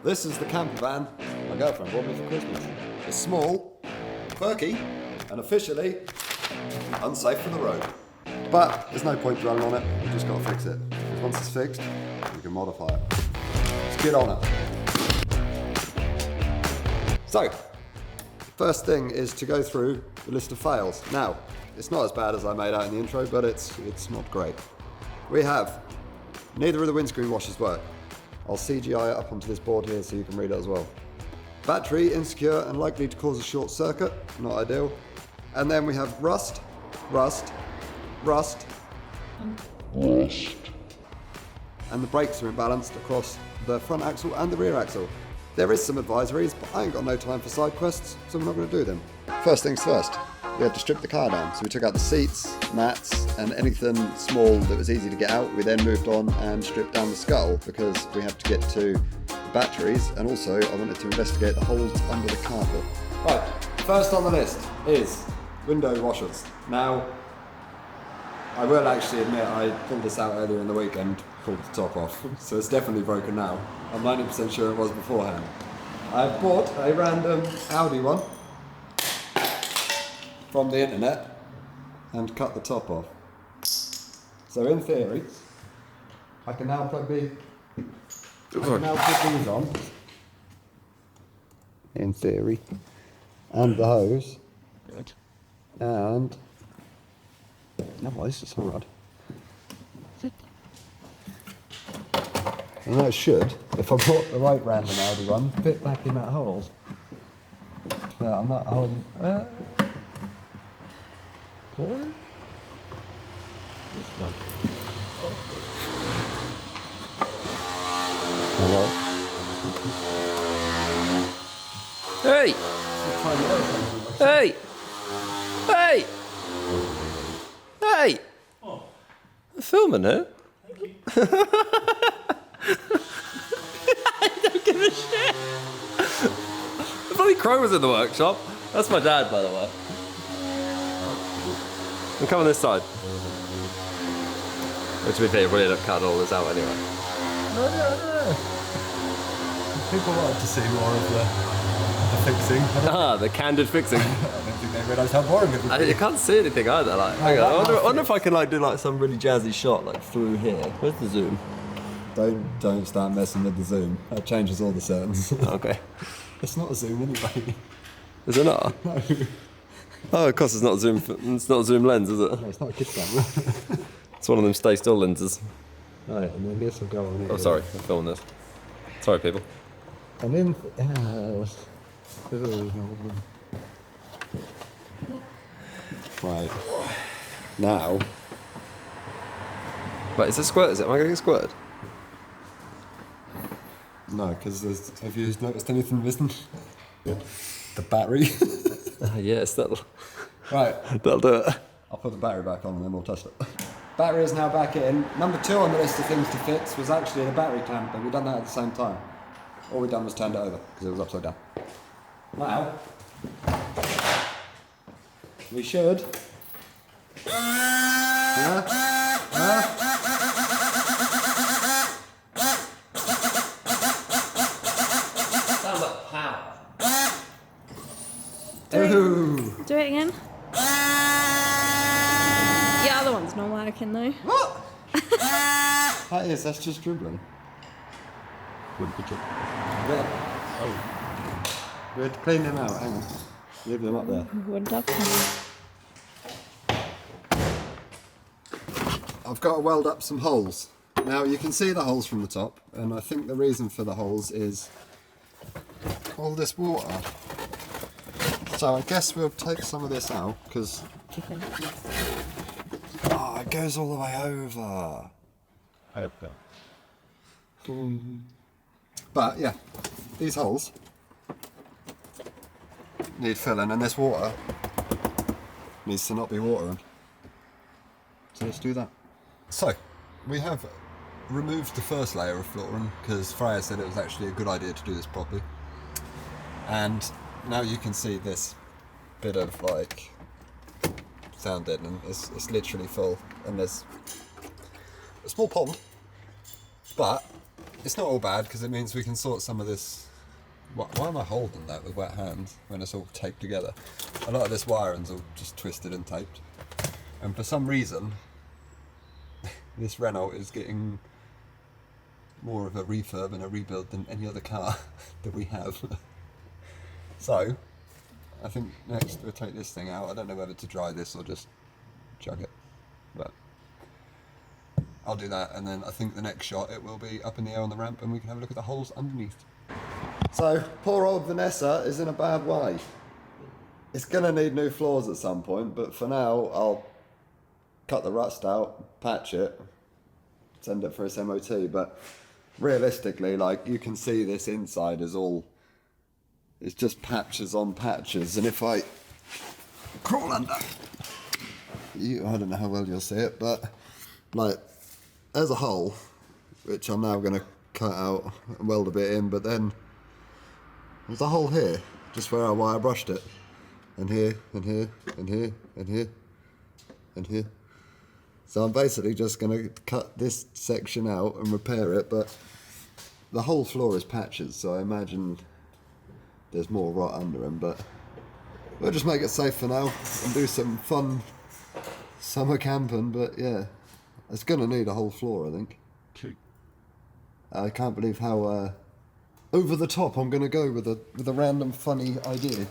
This is the camper van my girlfriend bought me for Christmas. It's small, quirky, and officially unsafe for the road. But there's no point dwelling on it, you just gotta fix it. Because once it's fixed, you can modify it. Let's get on it. So, first thing is to go through the list of fails. Now, it's not as bad as I made out in the intro, but it's not great. We have, neither of the windscreen washers work. I'll CGI it up onto this board here so you can read it as well. Battery insecure and likely to cause a short circuit, not ideal. And then we have rust. And the brakes are imbalanced across the front axle and the rear axle. There is some advisories, but I ain't got no time for side quests, so we're not going to do them. First things first, we had to strip the car down. So we took out the seats, mats, and anything small that was easy to get out. We then moved on and stripped down the scuttle because we had to get to the batteries, and also I wanted to investigate the holes under the carpet. Right, first on the list is window washers. Now, I will actually admit I pulled this out earlier in the week and pulled the top off, so it's definitely broken now. I'm 90% sure it was beforehand. I bought a random Audi one from the internet and cut the top off. So in theory, I can now put these on. In theory. And the hose. Good. And no, this is hard. And that should, if I bought the right random Audi one, fit back in that hole. No, I'm not holding. Hello. Hey! Hey! Hey! Hey! Oh. I'm filming it. Thank you. I don't give a shit. The bloody crow was in the workshop. That's my dad, by the way. And come on this side. Which to be fair, probably end up cutting all this out anyway. No. People like to see more of the fixing. The candid fixing. I don't think they realise how boring it would be. You can't see anything either. Like, hang on. I wonder if I can do like some really jazzy shot like through here. Where's the zoom? Don't start messing with the zoom. That changes all the settings. Okay. It's not a zoom anyway. Is it not? No. Oh, of course it's not a zoom. It's not a zoom lens, is it? No, it's not a kid's camera. It's one of them stay still lenses. Right, and then this will go on here. Oh, sorry, I'm filming this. Sorry, people. And then, right. Now. Wait, is this squirt? Am I going to get squirted? No, because have you noticed anything missing? Yeah. The battery. Yes, that'll Right. do it. I'll put the battery back on and then we'll test it. Battery is now back in. Number 2 on the list of things to fix was actually the battery clamp, but we've done that at the same time. All we've done was turned it over because it was upside down. Now, we should. Sounds like power. Do it again. Yeah, other one's not working though. What? That's just dribbling. Wouldn't be good. Yeah. Oh. We had to clean them out, hang on. Leave them up there. Would love to. I've got to weld up some holes. Now you can see the holes from the top, and I think the reason for the holes is all this water. So I guess we'll take some of this out, because it goes all the way over. But yeah, these holes need filling, and this water needs to not be watering. So let's do that. So, we have removed the first layer of flooring because Freya said it was actually a good idea to do this properly. And now you can see this bit of like sounding, and it's literally full, and there's a small pond, but it's not all bad because it means we can sort some of this. Why am I holding that with wet hands when it's all taped together? A lot of this wiring's all just twisted and taped. And for some reason, this Renault is getting more of a refurb and a rebuild than any other car that we have. So, I think next we'll take this thing out. I don't know whether to dry this or just chug it, but I'll do that, and then I think the next shot it will be up in the air on the ramp and we can have a look at the holes underneath. So, poor old Vanessa is in a bad way. It's gonna need new floors at some point, but for now I'll cut the rust out, patch it, send it for its MOT, but realistically, like, you can see this inside is all, it's just patches on patches, and if I crawl under, I don't know how well you'll see it, but like, there's a hole, which I'm now gonna cut out and weld a bit in, but then there's a hole here, just where I wire brushed it, and here, and here, and here, and here, and here. So I'm basically just going to cut this section out and repair it, but the whole floor is patches, so I imagine there's more rot under them, but we'll just make it safe for now and do some fun summer camping, but yeah, it's going to need a whole floor, I think. I can't believe how over the top I'm going to go with a random funny idea.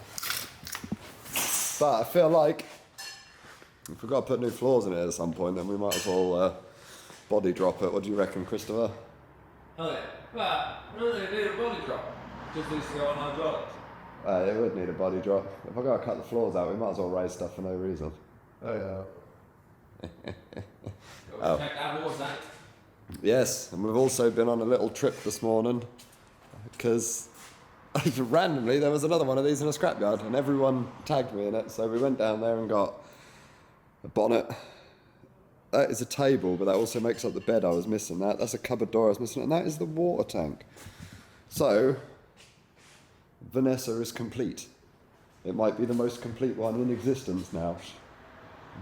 But I feel like if we've got to put new floors in it at some point, then we might as well body drop it. What do you reckon, Christopher? Oh yeah, well, no, they need a body drop. Just needs to go on hydraulics. It would need a body drop. If I've got to cut the floors out, we might as well raise stuff for no reason. Oh yeah. Check that water tank. Yes, and we've also been on a little trip this morning because randomly there was another one of these in a scrapyard and everyone tagged me in it, so we went down there and got a bonnet. That is a table, but that also makes up the bed I was missing. That's a cupboard door I was missing, and that is the water tank. So Vanessa is complete. It might be the most complete one in existence now.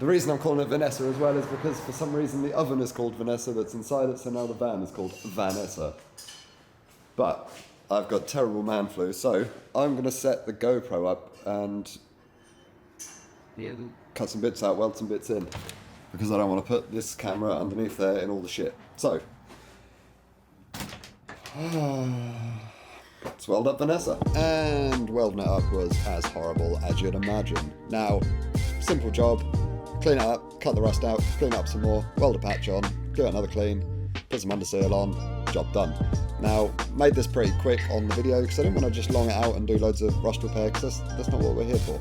The reason I'm calling it Vanessa as well is because for some reason the oven is called Vanessa that's inside it, so now the van is called Vanessa. But I've got terrible man flu, so I'm going to set the GoPro up and cut some bits out, weld some bits in, because I don't want to put this camera underneath there in all the shit. So, let's weld up Vanessa. And welding it up was as horrible as you'd imagine. Now, simple job. Clean it up, cut the rust out, clean it up some more, weld a patch on, give it another clean, put some underseal on, job done. Now, made this pretty quick on the video because I didn't want to just long it out and do loads of rust repair because that's not what we're here for.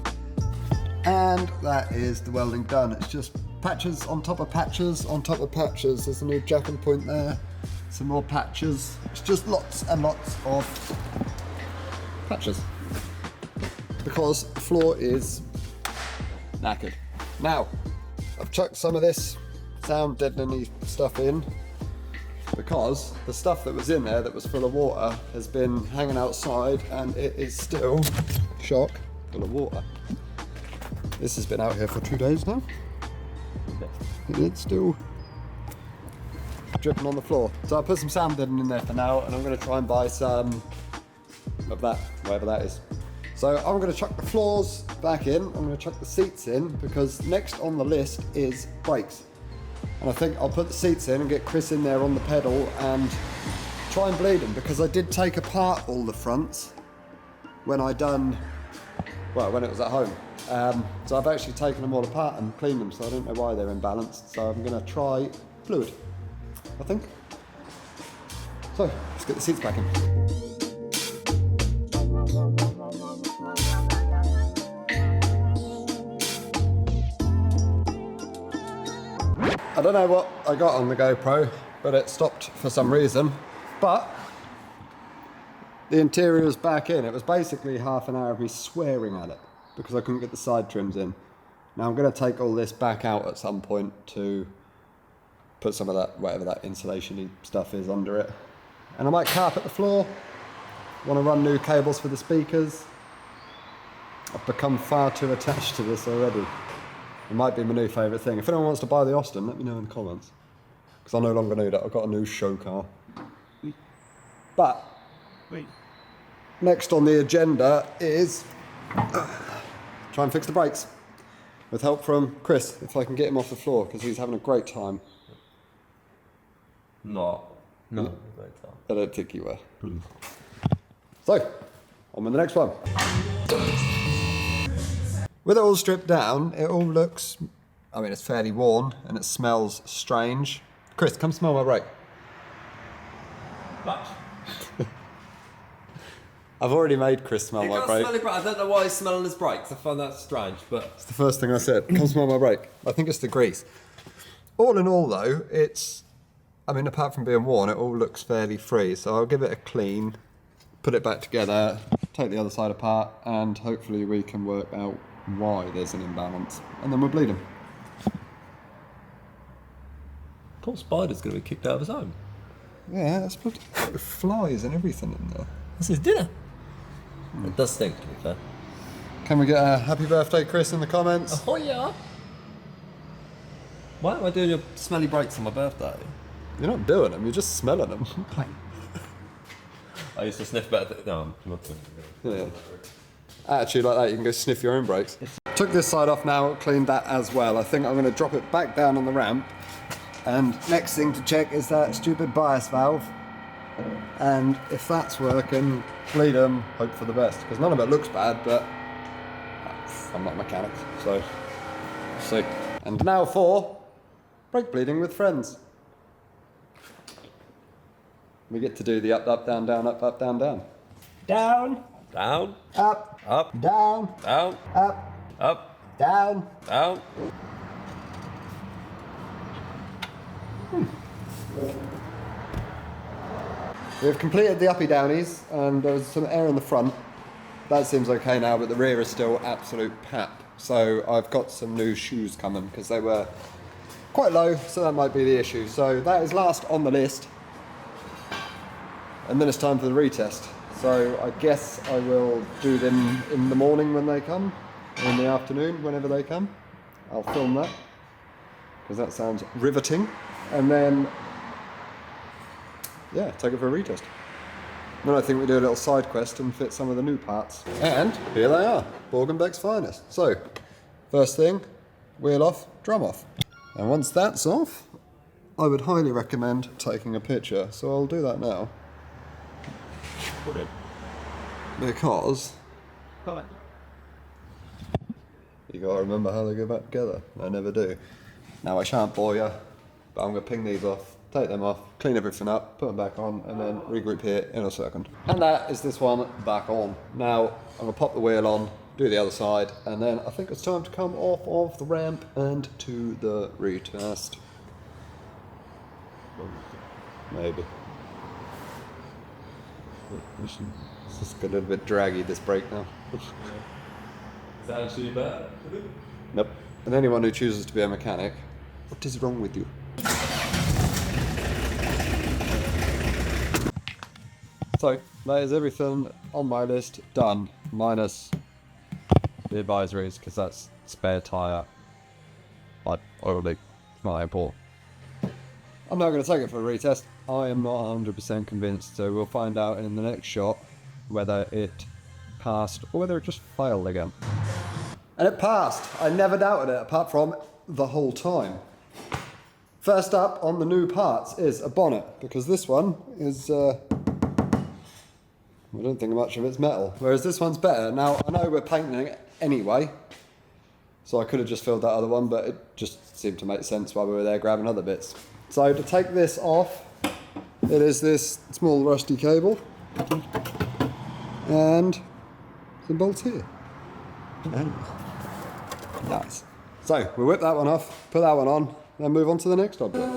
And that is the welding done. It's just patches on top of patches on top of patches. There's a new jacking point there, some more patches. It's just lots and lots of patches because the floor is knackered. Now, I've chucked some of this sound deadening stuff in because the stuff that was in there that was full of water has been hanging outside and it is still, shock, full of water. This has been out here for 2 days now and it's still dripping on the floor. So I put some sound deadening in there for now and I'm going to try and buy some of that, whatever that is. So I'm going to chuck the floors back in, I'm going to chuck the seats in because next on the list is brakes. And I think I'll put the seats in and get Chris in there on the pedal and try and bleed them because I did take apart all the fronts when when it was at home. So I've actually taken them all apart and cleaned them, so I don't know why they're imbalanced. So I'm going to try fluid, I think. So let's get the seats back in. I don't know what I got on the GoPro, but it stopped for some reason. But the interior is back in. It was basically half an hour of me swearing at it because I couldn't get the side trims in. Now I'm going to take all this back out at some point to put some of that, whatever that insulation-y stuff is, under it. And I might carpet the floor. Want to run new cables for the speakers. I've become far too attached to this already. It might be my new favourite thing. If anyone wants to buy the Austin, let me know in the comments. Because I no longer need it. I've got a new show car. But Wait. next on the agenda is try and fix the brakes with help from Chris, if I can get him off the floor, because he's having a great time. No. I don't think you were. So, on with the next one. With it all stripped down, it all looks, I mean, it's fairly worn and it smells strange. Chris, come smell my brake. Much. I've already made Chris smell my brake. I don't know why he's smelling his brakes. I find that strange, but It's the first thing I said. Come smell my brake. I think it's the grease. All in all, though, it's, I mean, apart from being worn, it all looks fairly free. So I'll give it a clean, put it back together, take the other side apart, and hopefully we can work out why there's an imbalance. And then we'll bleed him. poor Spider's going to be kicked out of his home. Yeah, that's bloody flies and everything in there. That's his dinner. It does stink, to be fair. Can we get a happy birthday, Chris, in the comments? Oh, yeah. Why am I doing your smelly brakes on my birthday? You're not doing them, you're just smelling them. I used to sniff better. No, I'm not doing it. Yeah. Attitude like that, you can go sniff your own brakes. Took this side off now, cleaned that as well. I think I'm going to drop it back down on the ramp. And next thing to check is that stupid bias valve. And if that's working, bleed them, hope for the best. Because none of it looks bad, but I'm not a mechanic, so see. And now for brake bleeding with friends. We get to do the up, up, down, down, up, down. Down, Down, up, up, down, down, up, up, down. down. We've completed the uppy downies and there's some air in the front. That seems okay now, but the rear is still absolute pap. So I've got some new shoes coming because they were quite low, so that might be the issue. So that is last on the list. And then it's time for the retest. So I guess I will do them in the morning when they come, or in the afternoon whenever they come. I'll film that because that sounds riveting. And then, yeah, take it for a retest. Then I think we do a little side quest and fit some of the new parts. And here they are, Borgenbeck's finest. So, first thing, wheel off, drum off. And once that's off, I would highly recommend taking a picture. So I'll do that now. Brilliant. Because Right. you gotta remember how they go back together. I never do. Now I shan't bore you, but I'm gonna ping these off, take them off, clean everything up, put them back on, and then regroup here in a second. And that is this one back on. Now I'm gonna pop the wheel on, do the other side, and then I think it's time to come off of the ramp and to the retest. Maybe. It's just got a little bit draggy, this brake now. Is that actually bad? Nope. And anyone who chooses to be a mechanic, what is wrong with you? So, that is everything on my list done, minus the advisories, because that's spare tyre, like oil leak. It's not that important. I'm now going to take it for a retest. I am not 100% convinced, so we'll find out in the next shot whether it passed or whether it just failed again. And it passed. I never doubted it, apart from the whole time. First up on the new parts is a bonnet, because this one is, I don't think much of it's metal, whereas this one's better. Now, I know we're painting it anyway, so I could have just filled that other one, but it just seemed to make sense while we were there grabbing other bits. So to take this off, it is this small rusty cable, and some bolts here. Nice. So we'll whip that one off, put that one on, then move on to the next object.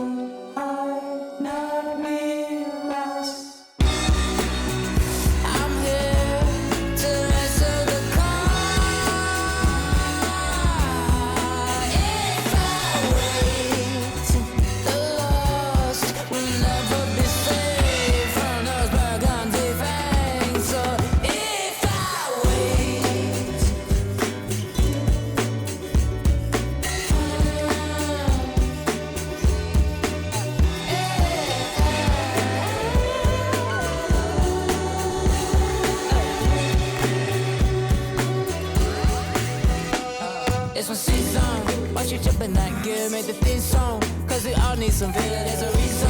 this one season. Watch you jumping that gear, make the theme song. Cause we all need some vigor, there's a reason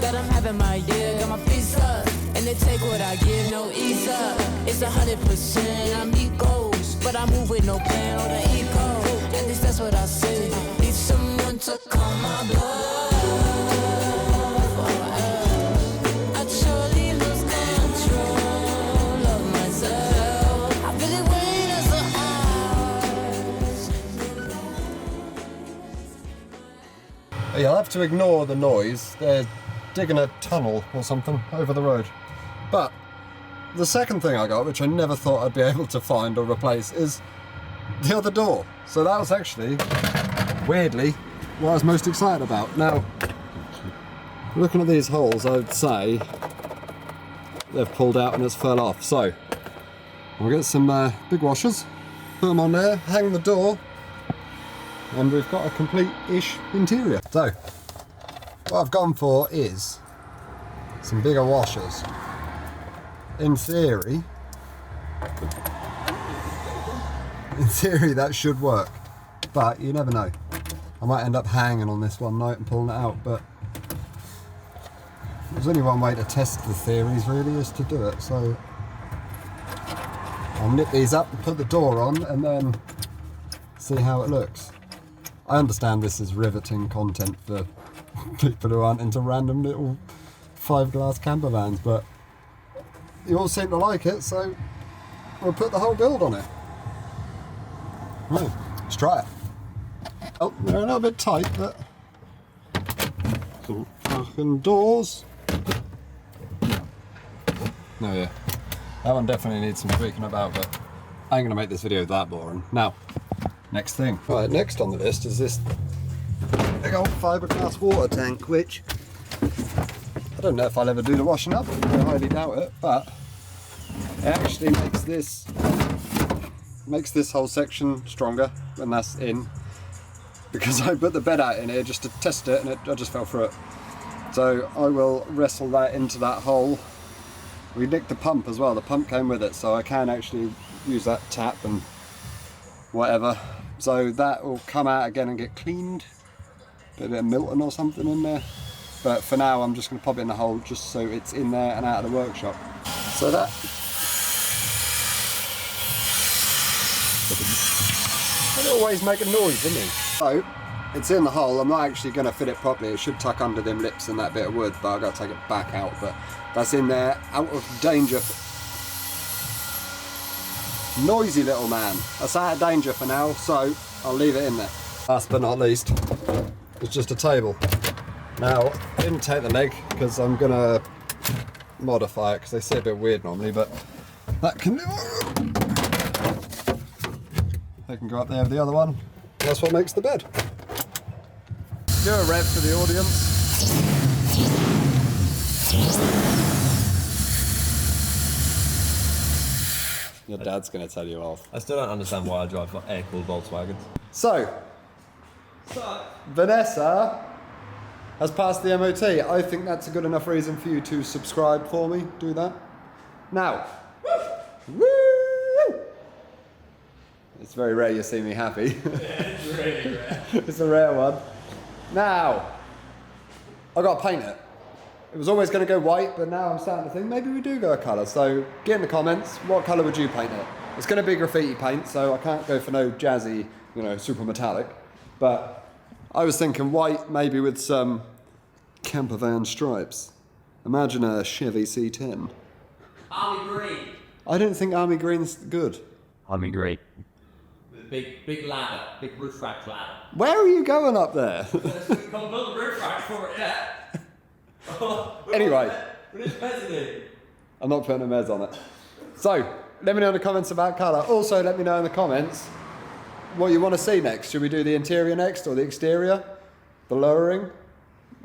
that I'm having my year, got my feet up. And they take what I give, no ease up. It's 100%, I meet goals, but I move with no plan or the ego. At least that's what I say. Need someone to calm my blood. I truly lose control of myself. I really wait as the You'll have to ignore the noise. They're digging a tunnel or something over the road. But the second thing I got, which I never thought I'd be able to find or replace, is the other door. So that was actually, weirdly, what I was most excited about. Now, looking at these holes, I'd say they've pulled out and it's fell off. So I'll get some big washers, put them on there, hang the door, and we've got a complete-ish interior. So what I've gone for is some bigger washers. In theory that should work, but you never know. I might end up hanging on this one night and pulling it out, but there's only one way to test the theories really, is to do it. So I'll nip these up and put the door on and then see how it looks. I understand this is riveting content for people who aren't into random little 5-glass camper vans, but you all seem to like it, so we'll put the whole build on it. Right, let's try it. Oh, they're a little bit tight, but some fucking doors. No, yeah, that one definitely needs some tweaking about, but I ain't gonna make this video that boring. Now, next thing. Right, next on the list is this big old fiberglass water tank, which I don't know if I'll ever do the washing up. I highly doubt it, but it actually makes this whole section stronger when that's in, because I put the bed out in here just to test it and I just fell through it. So I will wrestle that into that hole. We nicked the pump as well. The pump came with it, so I can actually use that tap and whatever. So that will come out again and get cleaned. Put a bit of Milton or something in there. But for now, I'm just going to pop it in the hole just so it's in there and out of the workshop. So that... It always make a noise, doesn't it? So, it's in the hole. I'm not actually going to fit it properly. It should tuck under them lips and that bit of wood, but I've got to take it back out. But that's in there, out of danger. Noisy little man. That's out of danger for now, so I'll leave it in there. Last but not least, it's just a table. Now, I didn't take the leg because I'm going to modify it because they sit a bit weird normally, but that can... They can go up there with the other one. That's what makes the bed. Do a rev for the audience. Your dad's going to tell you off. I still don't understand why I drive air-cooled Volkswagens. So, Vanessa has passed the MOT. I think that's a good enough reason for you to subscribe for me. Do that. Now, woo! It's very rare you see me happy. Yeah, it's really rare. It's a rare one. Now, I got to paint it. It was always going to go white, but now I'm starting to think maybe we do go a colour. So get in the comments, what colour would you paint it? It's going to be graffiti paint, so I can't go for no jazzy, you know, super metallic. But I was thinking white, maybe with some camper van stripes. Imagine a Chevy C10. Army green. I don't think army green's good. Army green. Big ladder, big roof rack ladder. Where are you going up there? We can't build a roof rack for it yet. Anyway. We need Mez. I'm not putting a mez on it. So, let me know in the comments about colour. Also, let me know in the comments what you want to see next. Should we do the interior next or the exterior? The lowering?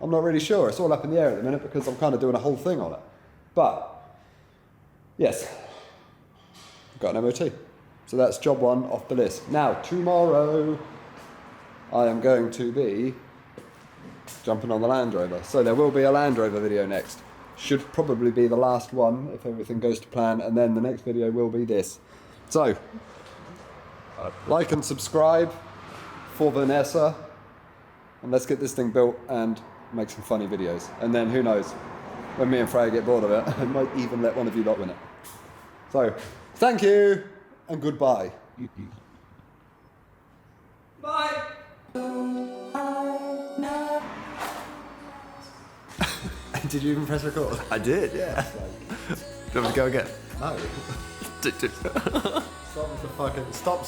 I'm not really sure. It's all up in the air at the minute because I'm kind of doing a whole thing on it. But, yes. I've got an MOT. So that's job one off the list. Now, tomorrow, I am going to be jumping on the Land Rover. So there will be a Land Rover video next. Should probably be the last one if everything goes to plan, and then the next video will be this. So, like and subscribe. for Vanessa. And let's get this thing built and make some funny videos. And then who knows, when me and Freya get bored of it, I might even let one of you lot win it. So, thank you and goodbye. Bye. Did you even press record? I did, yeah. Do you want me to go again? No. Stop with the fucking... Stop.